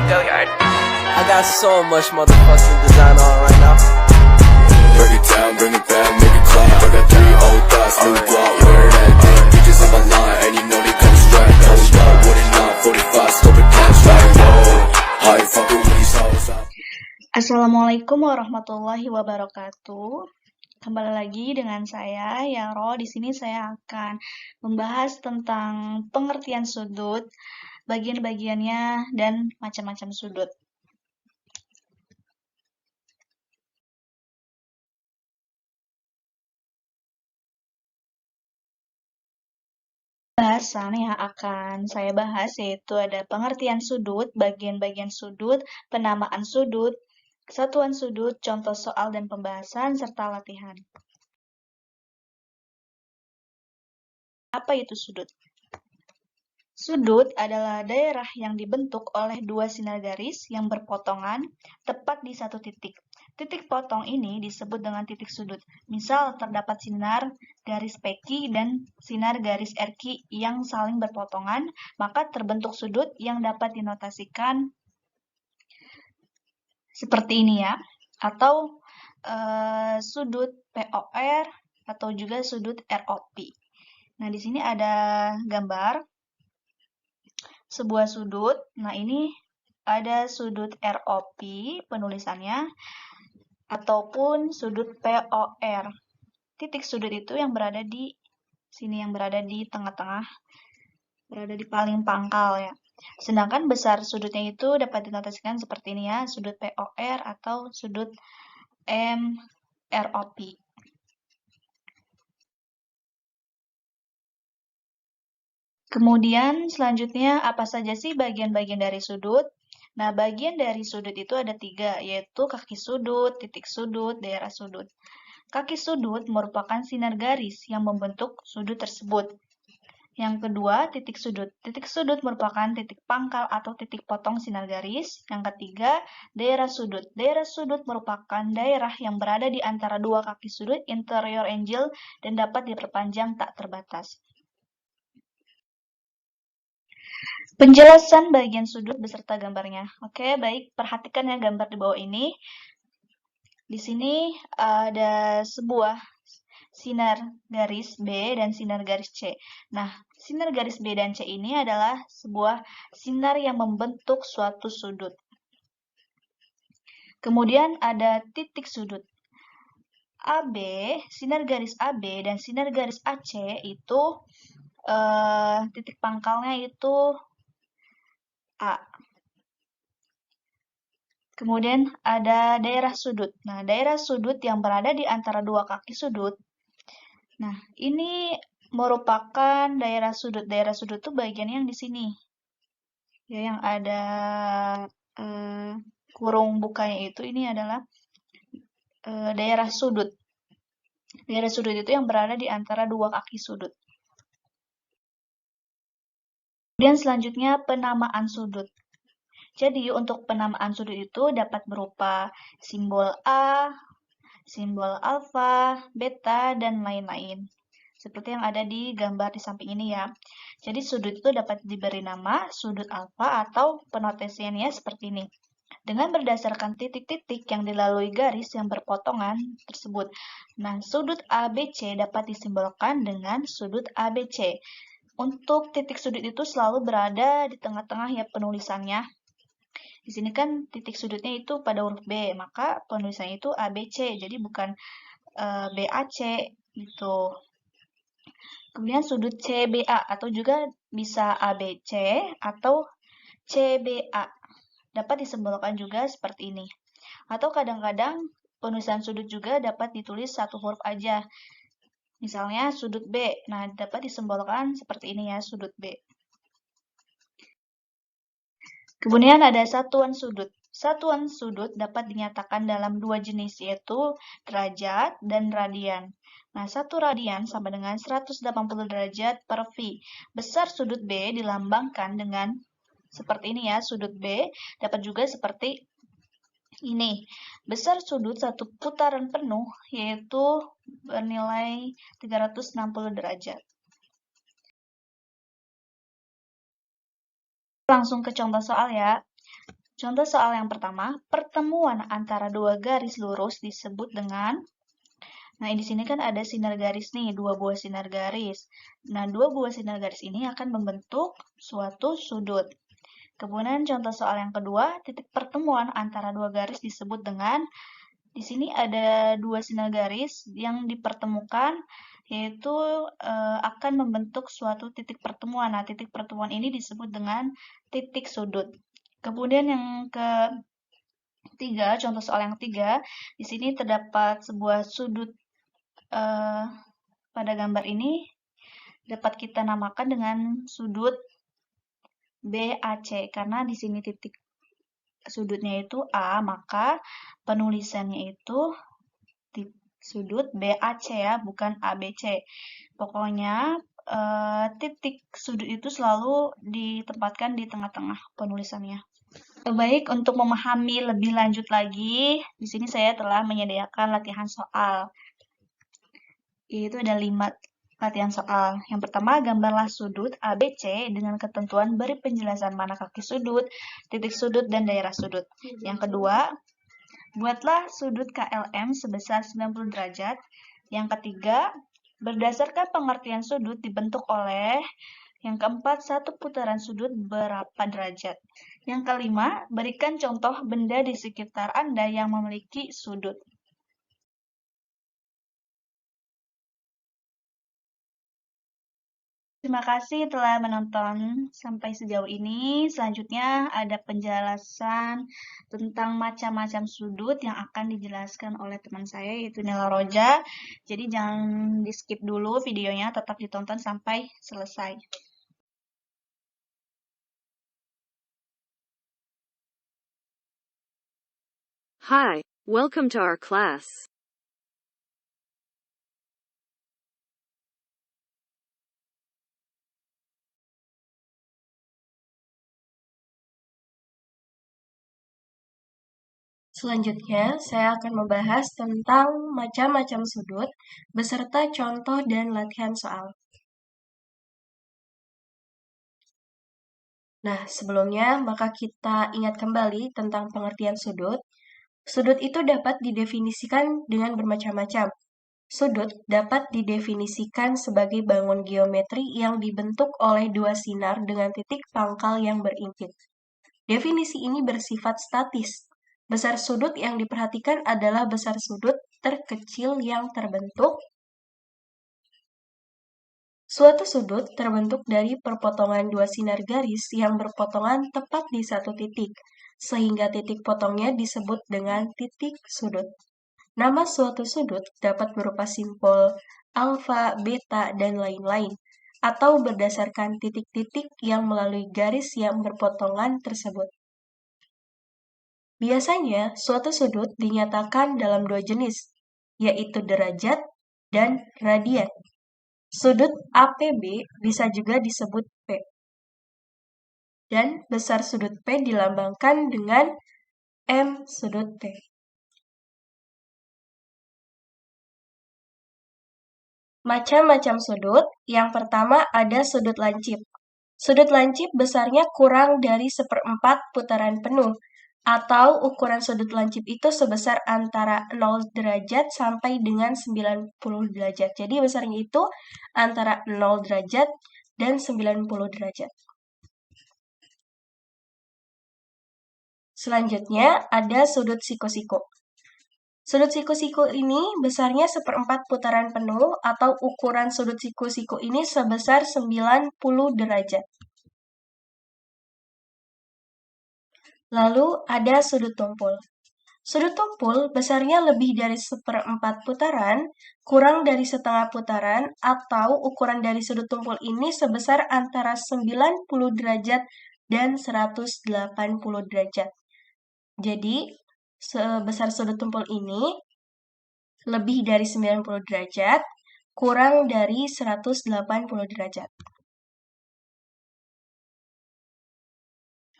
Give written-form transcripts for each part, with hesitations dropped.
Go yard. I got so much motherfucking design on right now. Break it down, bring it back, make it clap. I got 3 old thoughts, new block, where that thing. Bitches on my line, and you know they come straight. Hold up, what it not, 45, scope it cash like whoa. High fucking with these hoes out. Assalamualaikum warahmatullahi wabarakatuh. Kembali lagi dengan saya Yaro. Di sini saya akan membahas tentang pengertian sudut, bagian-bagiannya, dan macam-macam sudut. Bahasan yang akan saya bahas yaitu ada pengertian sudut, bagian-bagian sudut, penamaan sudut, kesatuan sudut, contoh soal dan pembahasan, serta latihan. Apa itu sudut? Sudut adalah daerah yang dibentuk oleh dua sinar garis yang berpotongan tepat di satu titik. Titik potong ini disebut dengan titik sudut. Misal, terdapat sinar garis PQ dan sinar garis RQ yang saling berpotongan, maka terbentuk sudut yang dapat dinotasikan seperti ini ya, atau sudut POR atau juga sudut ROP. Nah, di sini ada gambar sebuah sudut. Nah, ini ada sudut ROP penulisannya ataupun sudut POR. Titik sudut itu yang berada di sini, yang berada di tengah-tengah, berada di paling pangkal ya. Sedangkan besar sudutnya itu dapat dinotasikan seperti ini ya, sudut POR atau sudut MROP. Kemudian selanjutnya apa saja sih bagian-bagian dari sudut? Nah, bagian dari sudut itu ada 3, yaitu kaki sudut, titik sudut, daerah sudut. Kaki sudut merupakan sinar garis yang membentuk sudut tersebut. Yang kedua, titik sudut. Titik sudut merupakan titik pangkal atau titik potong sinar garis. Yang ketiga, daerah sudut. Daerah sudut merupakan daerah yang berada di antara dua kaki sudut interior angle dan dapat diperpanjang tak terbatas. Penjelasan bagian sudut beserta gambarnya. Oke, baik. Perhatikan ya gambar di bawah ini. Di sini ada sebuah sinar garis B dan sinar garis C. Nah, sinar garis B dan C ini adalah sebuah sinar yang membentuk suatu sudut. Kemudian ada titik sudut. AB, sinar garis AB dan sinar garis AC itu titik pangkalnya itu A. Kemudian ada daerah sudut. Nah, daerah sudut yang berada di antara dua kaki sudut. Nah, ini merupakan daerah sudut. Daerah sudut itu bagian yang di sini. Ya, yang ada kurung bukanya itu, ini adalah daerah sudut. Daerah sudut itu yang berada di antara dua kaki sudut. Kemudian selanjutnya penamaan sudut. Jadi untuk penamaan sudut itu dapat berupa simbol A, simbol alfa, beta, dan lain-lain. Seperti yang ada di gambar di samping ini ya. Jadi sudut itu dapat diberi nama sudut alfa atau penotasiannya seperti ini. Dengan berdasarkan titik-titik yang dilalui garis yang berpotongan tersebut. Nah, sudut ABC dapat disimbolkan dengan sudut ABC. Untuk titik sudut itu selalu berada di tengah-tengah ya penulisannya. Di sini kan titik sudutnya itu pada huruf B, maka penulisannya itu ABC, jadi bukan BAC gitu. Kemudian sudut CBA atau juga bisa ABC atau CBA. Dapat disimbolkan juga seperti ini. Atau kadang-kadang penulisan sudut juga dapat ditulis satu huruf aja. Misalnya sudut B. Nah, dapat disimbolkan seperti ini ya, sudut B. Kemudian ada satuan sudut. Satuan sudut dapat dinyatakan dalam dua jenis, yaitu derajat dan radian. Nah, 1 radian sama dengan 180 derajat per V. Besar sudut B dilambangkan dengan seperti ini ya, sudut B. Dapat juga seperti ini. Besar sudut satu putaran penuh, yaitu bernilai 360 derajat. Langsung ke contoh soal ya. Contoh soal yang pertama, pertemuan antara dua garis lurus disebut dengan. Nah, di sini kan ada sinar garis nih, dua buah sinar garis. Nah, dua buah sinar garis ini akan membentuk suatu sudut. Kemudian contoh soal yang kedua, titik pertemuan antara dua garis disebut dengan. Di sini ada dua sinar garis yang dipertemukan, yaitu akan membentuk suatu titik pertemuan. Nah, titik pertemuan ini disebut dengan titik sudut. Kemudian yang ketiga, contoh soal yang ketiga, di sini terdapat sebuah sudut pada gambar ini dapat kita namakan dengan sudut BAC, karena di sini titik sudutnya itu A, maka penulisannya itu sudut BAC ya, bukan ABC. Pokoknya titik sudut itu selalu ditempatkan di tengah-tengah penulisannya. Baik, untuk memahami lebih lanjut lagi, di sini saya telah menyediakan latihan soal. Yaitu ada 5 latihan soal. Yang pertama, gambarlah sudut ABC dengan ketentuan beri penjelasan mana kaki sudut, titik sudut, dan daerah sudut. Yang kedua, buatlah sudut KLM sebesar 90 derajat. Yang ketiga, berdasarkan pengertian sudut dibentuk oleh. Yang keempat, satu putaran sudut berapa derajat. Yang kelima, berikan contoh benda di sekitar Anda yang memiliki sudut. Terima kasih telah menonton sampai sejauh ini. Selanjutnya ada penjelasan tentang macam-macam sudut yang akan dijelaskan oleh teman saya, yaitu Nela Roja. Jadi jangan di-skip dulu videonya, tetap ditonton sampai selesai. Hi, welcome to our class. Selanjutnya, saya akan membahas tentang macam-macam sudut beserta contoh dan latihan soal. Nah, sebelumnya maka kita ingat kembali tentang pengertian sudut. Sudut itu dapat didefinisikan dengan bermacam-macam. Sudut dapat didefinisikan sebagai bangun geometri yang dibentuk oleh dua sinar dengan titik pangkal yang berimpit. Definisi ini bersifat statis. Besar sudut yang diperhatikan adalah besar sudut terkecil yang terbentuk. Suatu sudut terbentuk dari perpotongan dua sinar garis yang berpotongan tepat di satu titik, sehingga titik potongnya disebut dengan titik sudut. Nama suatu sudut dapat berupa simbol alfa, beta, dan lain-lain, atau berdasarkan titik-titik yang melalui garis yang berpotongan tersebut. Biasanya, suatu sudut dinyatakan dalam dua jenis, yaitu derajat dan radian. Sudut APB bisa juga disebut P. Dan besar sudut P dilambangkan dengan M sudut P. Macam-macam sudut. Yang pertama ada sudut lancip. Sudut lancip besarnya kurang dari 1/4 putaran penuh, atau ukuran sudut lancip itu sebesar antara 0 derajat sampai dengan 90 derajat. Jadi besarnya itu antara 0 derajat dan 90 derajat. Selanjutnya ada sudut siku-siku. Sudut siku-siku ini besarnya 1/4 putaran penuh, atau ukuran sudut siku-siku ini sebesar 90 derajat. Lalu ada sudut tumpul. Sudut tumpul besarnya lebih dari 1/4 putaran, kurang dari setengah putaran, atau ukuran dari sudut tumpul ini sebesar antara 90 derajat dan 180 derajat. Jadi, sebesar sudut tumpul ini lebih dari 90 derajat, kurang dari 180 derajat.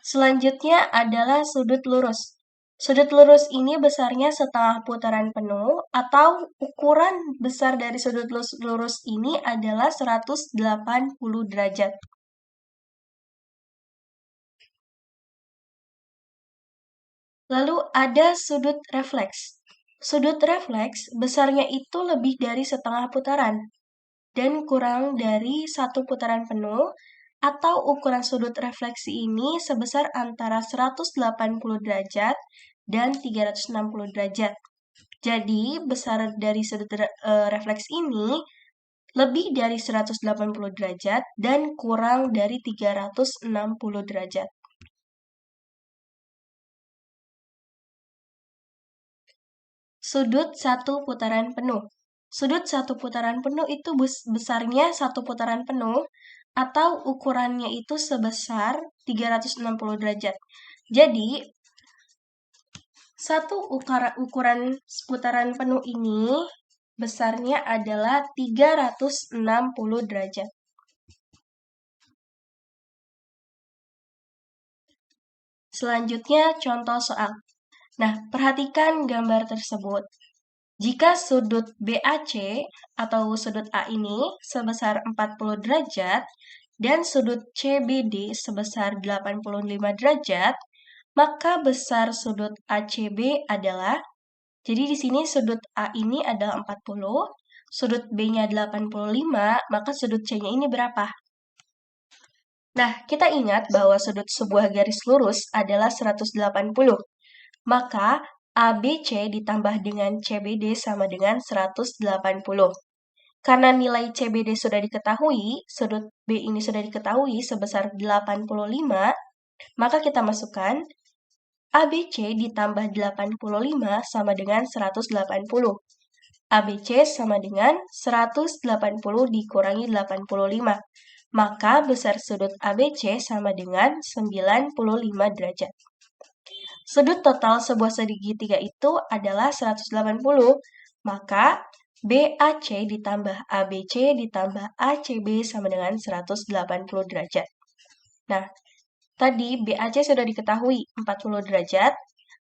Selanjutnya adalah sudut lurus. Sudut lurus ini besarnya setengah putaran penuh, atau ukuran besar dari sudut lurus ini adalah 180 derajat. Lalu ada sudut refleks. Sudut refleks besarnya itu lebih dari setengah putaran dan kurang dari satu putaran penuh, atau ukuran sudut refleksi ini sebesar antara 180 derajat dan 360 derajat. Jadi, besar dari sudut refleks ini lebih dari 180 derajat dan kurang dari 360 derajat. Sudut satu putaran penuh. Sudut satu putaran penuh itu besarnya satu putaran penuh atau ukurannya itu sebesar 360 derajat. Jadi, satu ukuran putaran penuh ini besarnya adalah 360 derajat. Selanjutnya, contoh soal. Nah, perhatikan gambar tersebut. Jika sudut BAC atau sudut A ini sebesar 40 derajat dan sudut CBD sebesar 85 derajat, maka besar sudut ACB adalah, jadi di sini sudut A ini adalah 40, sudut B-nya 85, maka sudut C-nya ini berapa? Nah, kita ingat bahwa sudut sebuah garis lurus adalah 180. Maka ABC ditambah dengan CBD sama dengan 180. Karena nilai CBD sudah diketahui, sudut B ini sudah diketahui sebesar 85, maka kita masukkan ABC ditambah 85 sama dengan 180. ABC sama dengan 180 dikurangi 85. Maka besar sudut ABC sama dengan 95 derajat. Sudut total sebuah segitiga itu adalah 180, maka BAC ditambah ABC ditambah ACB sama dengan 180 derajat. Nah, tadi BAC sudah diketahui 40 derajat,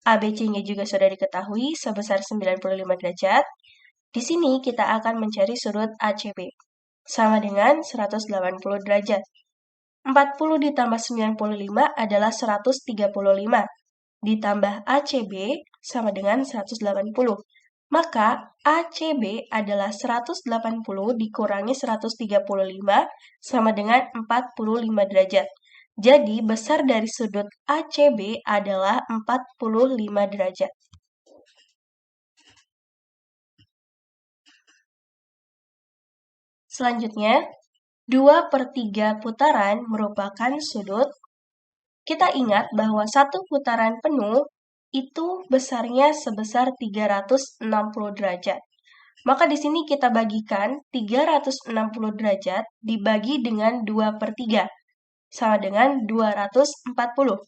ABC-nya juga sudah diketahui sebesar 95 derajat. Di sini kita akan mencari sudut ACB, sama dengan 180 derajat. 40 ditambah 95 adalah 135. Ditambah ACB sama dengan 180. Maka ACB adalah 180 dikurangi 135 sama dengan 45 derajat. Jadi besar dari sudut ACB adalah 45 derajat. Selanjutnya, 2/3 putaran merupakan sudut. Kita ingat bahwa satu putaran penuh itu besarnya sebesar 360 derajat. Maka di sini kita bagikan 360 derajat dibagi dengan 2/3, sama dengan 240.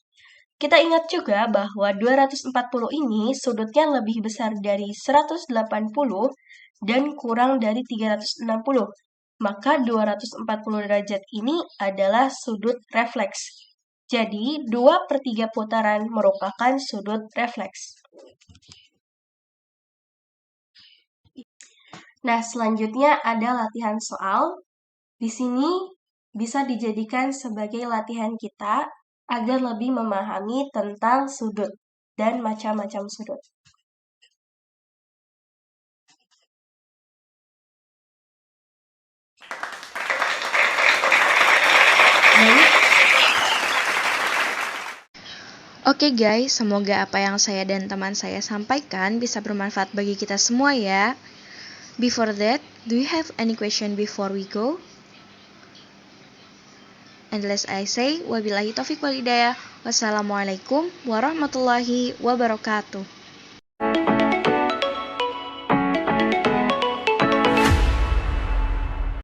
Kita ingat juga bahwa 240 ini sudutnya lebih besar dari 180 dan kurang dari 360. Maka 240 derajat ini adalah sudut refleks. Jadi, 2/3 putaran merupakan sudut refleks. Nah, selanjutnya ada latihan soal. Di sini bisa dijadikan sebagai latihan kita agar lebih memahami tentang sudut dan macam-macam sudut. Oke guys, semoga apa yang saya dan teman saya sampaikan bisa bermanfaat bagi kita semua ya. Before that, do you have any question before we go? And let's I say, wabillahi taufiq wal hidayah. Wassalamualaikum warahmatullahi wabarakatuh.